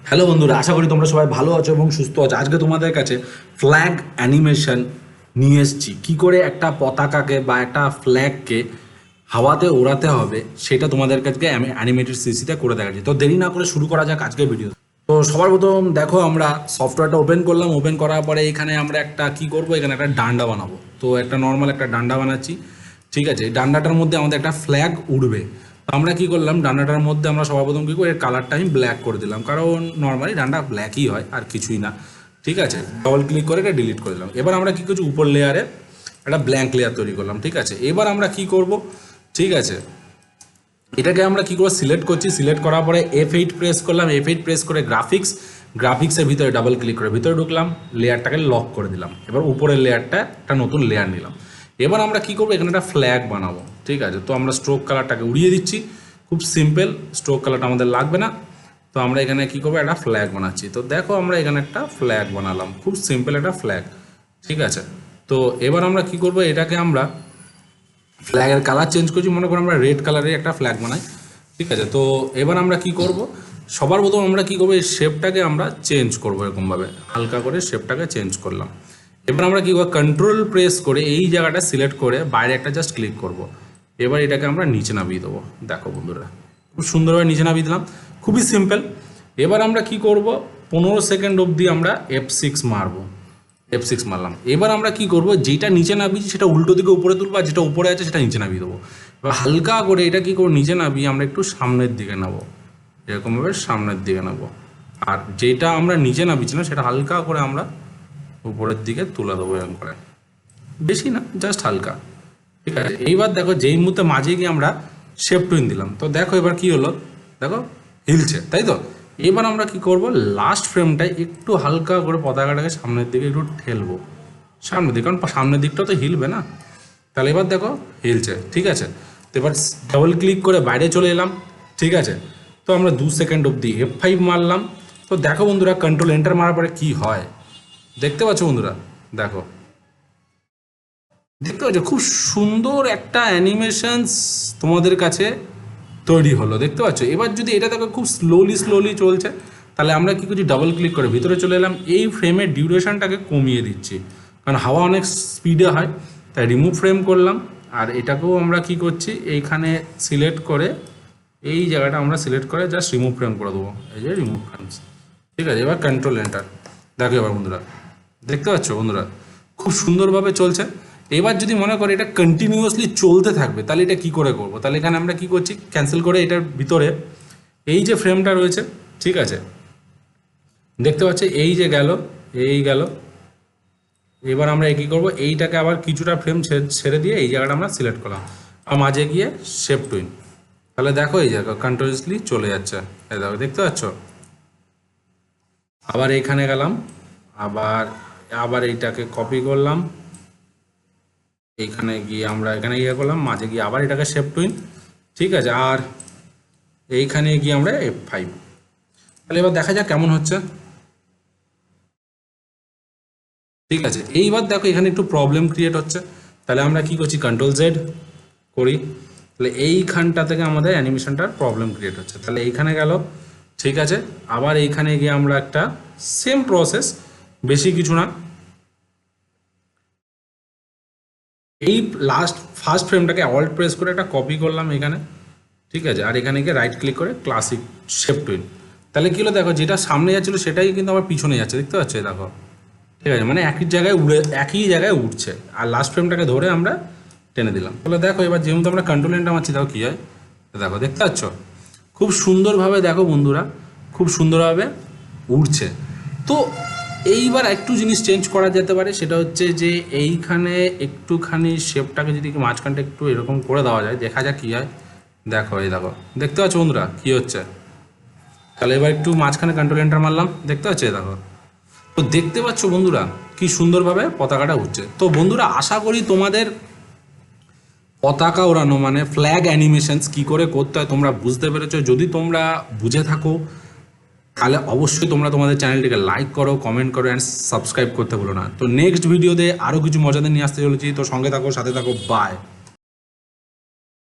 Hello বন্ধুরা, আশা করি তোমরা সবাই ভালো আছো এবং সুস্থ আছো। আজকে তোমাদের কাছে ফ্ল্যাগ অ্যানিমেশন নিয়ে এসেছি। কী করে একটা পতাকাকে বা একটা ফ্ল্যাগকে হাওয়াতে ওড়াতে হবে সেটা তোমাদের কাছে আমি অ্যানিমেটেড সিসিতে করে দেখাচ্ছি। তো দেরি না করে শুরু করা যাক আজকের ভিডিও। তো সবার প্রথম দেখো, আমরা সফটওয়্যারটা ওপেন করলাম। ওপেন করার পরে এখানে আমরা একটা কি করব, এখানে একটা ডান্ডা বানাবো। তো একটা নর্মাল একটা ডান্ডা বানাচ্ছি, ঠিক আছে। এই ডান্ডাটার মধ্যে আমাদের একটা ফ্ল্যাগ উড়বে। তো আমরা কি করলাম, ডান্ডাটার মধ্যে আমরা সবার প্রথম কী করে, এর কালারটা আমি ব্ল্যাক করে দিলাম, কারণ নর্মালি ডান্ডা ব্ল্যাকই হয় আর কিছুই না, ঠিক আছে। ডবল ক্লিক করে এটা ডিলিট করে দিলাম। এবার আমরা কী করছি, উপর লেয়ারে একটা ব্ল্যাঙ্ক লেয়ার তৈরি করলাম, ঠিক আছে। এবার আমরা কি করব, ঠিক আছে, এটাকে আমরা কি করে সিলেক্ট করছি। সিলেক্ট করার পরে F8 প্রেস করলাম। F8 প্রেস করে গ্রাফিক্সের ভিতরে ডাবল ক্লিক করে ভিতরে ঢুকলাম, লেয়ারটাকে লক করে দিলাম। এবার উপরের লেয়ারটা একটা নতুন লেয়ার নিলাম। এবার আমরা কি করবো, এখানে একটা ফ্ল্যাগ বানাবো, ঠিক আছে। তো আমরা স্ট্রোক কালারটাকে উড়িয়ে দিচ্ছি, খুব সিম্পল, স্ট্রোক কালারটা আমাদের লাগবে না। তো আমরা এখানে কি করবো, একটা ফ্ল্যাগ বানাচ্ছি। তো দেখো আমরা এখানে একটা ফ্ল্যাগ বানালাম, খুব সিম্পল একটা ফ্ল্যাগ, ঠিক আছে। তো এবার আমরা কি করবো, এটাকে আমরা ফ্ল্যাগের কালার চেঞ্জ করছি। মনে করো আমরা রেড কালারের একটা ফ্ল্যাগ বানাই, ঠিক আছে। তো এবার আমরা কি করব, সবার প্রথম আমরা কি করবো, এই শেপটাকে আমরা চেঞ্জ করবো এরকমভাবে, হালকা করে শেপটাকে চেঞ্জ করলাম। এবার আমরা কি করবো, কন্ট্রোল প্রেস করে এই জায়গাটা সিলেক্ট করে বাইরে একটা জাস্ট ক্লিক করব। এবার এটাকে আমরা নিচে নামিয়ে দেবো। দেখো বন্ধুরা, খুব সুন্দরভাবে নিচে নামিয়ে দিলাম, খুবই সিম্পল। এবার আমরা কি করব, 15 সেকেন্ড অবধি আমরা F6 মারবো। F6 মারলাম। এবার আমরা কি করব, যেটা নিচে নামিয়েছি সেটা উল্টো দিকে উপরে তুলবো, আর যেটা উপরে আছে সেটা নিচে নামিয়ে দেবো। এবার হালকা করে এটা কি করবো, নিচে নামিয়ে আমরা একটু সামনের দিকে নেবো, এরকমভাবে সামনের দিকে নেবো। আর যেটা আমরা নিচে নামিয়েছি না সেটা হালকা করে আমরা উপরের দিকে তুলে দেবো, এরকম করে, বেশি না, জাস্ট হালকা, ঠিক আছে। এইবার দেখো, যেই মুহূর্তে মাঝে গিয়ে আমরা শেপ টুইন দিলাম, তো দেখো এবার কি হলো, দেখো হিলছে, তাই তো। এবার আমরা কি করব, লাস্ট ফ্রেমটায় একটু হালকা করে পতাকাটাকে সামনের দিকে একটু ঠেলবো, সামনের দিকে, কারণ সামনের দিকটা তো হিলবে না। তাহলে এবার দেখো হিলছে, ঠিক আছে। তো এবার ডাবল ক্লিক করে বাইরে চলে এলাম, ঠিক আছে। তো আমরা 2 সেকেন্ড অবধি F5 মারলাম। তো দেখো বন্ধুরা, কন্ট্রোল এন্টার মারার পরে কি হয় দেখতে পাচ্ছ বন্ধুরা, দেখো, দেখতে পাচ্ছ খুব সুন্দর একটা অ্যানিমেশনস তোমাদের কাছে তৈরি হলো, দেখতে পাচ্ছ। এবার যদি এটা দেখো খুব স্লোলি চলছে, তাহলে আমরা কি করছি, ডাবল ক্লিক করে ভিতরে চলে এলাম। এই ফ্রেমের ডিউরেশনটাকে কমিয়ে দিচ্ছি, কারণ হাওয়া অনেক স্পিডে হয়, তাই রিমুভ ফ্রেম করলাম। আর এটাকেও আমরা কি করছি, এইখানে সিলেক্ট করে এই জায়গাটা আমরা সিলেক্ট করে জাস্ট রিমুভ ফ্রেম করে দেবো, এই যে রিমুভ ফ্রেমস, ঠিক আছে। এবার কন্ট্রোল এন্টার, দেখো এবার বন্ধুরা, দেখতে পাচ্ছ বন্ধুরা, খুব সুন্দরভাবে চলছে। এবার যদি মনে করি এটা কন্টিনিউয়াসলি চলতে থাকবে, তাহলে এটা কি করে করবো, তাহলে এখানে আমরা কি করছি, ক্যান্সেল করে এটার ভিতরে এই যে ফ্রেমটা রয়েছে, ঠিক আছে, দেখতে পাচ্ছি এই যে গেল, এই গেল। এবার আমরা কী করবো, এইটাকে আবার কিছুটা ফ্রেম ছেড়ে দিয়ে এই জায়গাটা আমরা সিলেক্ট করলাম, আর মাঝে গিয়ে শেপ টুইন, তাহলে দেখো এই জায়গা কন্টিনিউয়াসলি চলে যাচ্ছে, এই দেখো, দেখতে পাচ্ছ। আবার এইখানে গেলাম, আবার এইটাকে কপি করলাম, এইখানে গিয়ে আমরা এখানে ইয়ে করলাম, মাঝে গিয়ে আবার এটাকে শেপ টুইন, ঠিক আছে। আর এইখানে গিয়ে আমরা F5, তাহলে এবার দেখা যাক কেমন হচ্ছে, ঠিক আছে। এইবার দেখো এখানে একটু প্রবলেম ক্রিয়েট হচ্ছে, তাহলে আমরা কি করছি, কন্ট্রোল জেড করি, তাহলে এইখানটা থেকে আমাদের অ্যানিমেশনটার প্রবলেম ক্রিয়েট হচ্ছে, তাহলে এইখানে গেল, ঠিক আছে। আবার এইখানে গিয়ে আমরা একটা সেম প্রসেস, বেশি কিছু না, এই ফার্স্ট ফ্রেমটাকে অল্ট প্রেস করে একটা কপি করলাম এখানে, ঠিক আছে। আর এখানে গিয়ে রাইট ক্লিক করে ক্লাসিক শেপ টুইন, তাহলে কি হলো, দেখো যেটা সামনে যাচ্ছিলো সেটাই কিন্তু আবার পিছনে যাচ্ছে, দেখতে পাচ্ছ, দেখো, ঠিক আছে। মানে একই জায়গায় উঠছে, আর লাস্ট ফ্রেমটাকে ধরে আমরা টেনে দিলাম। তাহলে দেখো এবার যেহেতু আমরা কন্ট্রোল এন্টার মারছি, দেখো কী হয়, দেখো, দেখতে পাচ্ছ, খুব সুন্দরভাবে, দেখো বন্ধুরা, খুব সুন্দরভাবে উঠছে। তো এইবার একটু জিনিস চেঞ্জ করা যেতে পারে, সেটা হচ্ছে যে এইখানে একটুখানি শেপটাকে যদি মাঝখানটা একটু এরকম করে দেওয়া যায়, দেখা যাক কী হয়। দেখো এই দেখো, দেখতে পাচ্ছ বন্ধুরা কী হচ্ছে। তাহলে এবার একটু মাঝখানে কন্ট্রোল এন্টার মারলাম, দেখতে পাচ্ছ, দেখো। তো দেখতে পাচ্ছ বন্ধুরা কি সুন্দরভাবে পতাকাটা উঠছে। তো বন্ধুরা, আশা করি তোমাদের পতাকা ওড়ানো মানে ফ্ল্যাগ অ্যানিমেশনস কী করে করতে হয় তোমরা বুঝতে পেরেছো। যদি তোমরা বুঝে থাকো তাহলে অবশ্যই তোমরা তোমাদের চ্যানেলটিকে লাইক করো, কমেন্ট করো অ্যান্ড সাবস্ক্রাইব করতে ভুলো না। তো নেক্সট ভিডিওতে আরও কিছু মজাদার নিয়ে আসতে চলেছি, তো সঙ্গে থাকো, সাথে থাকো, বাই।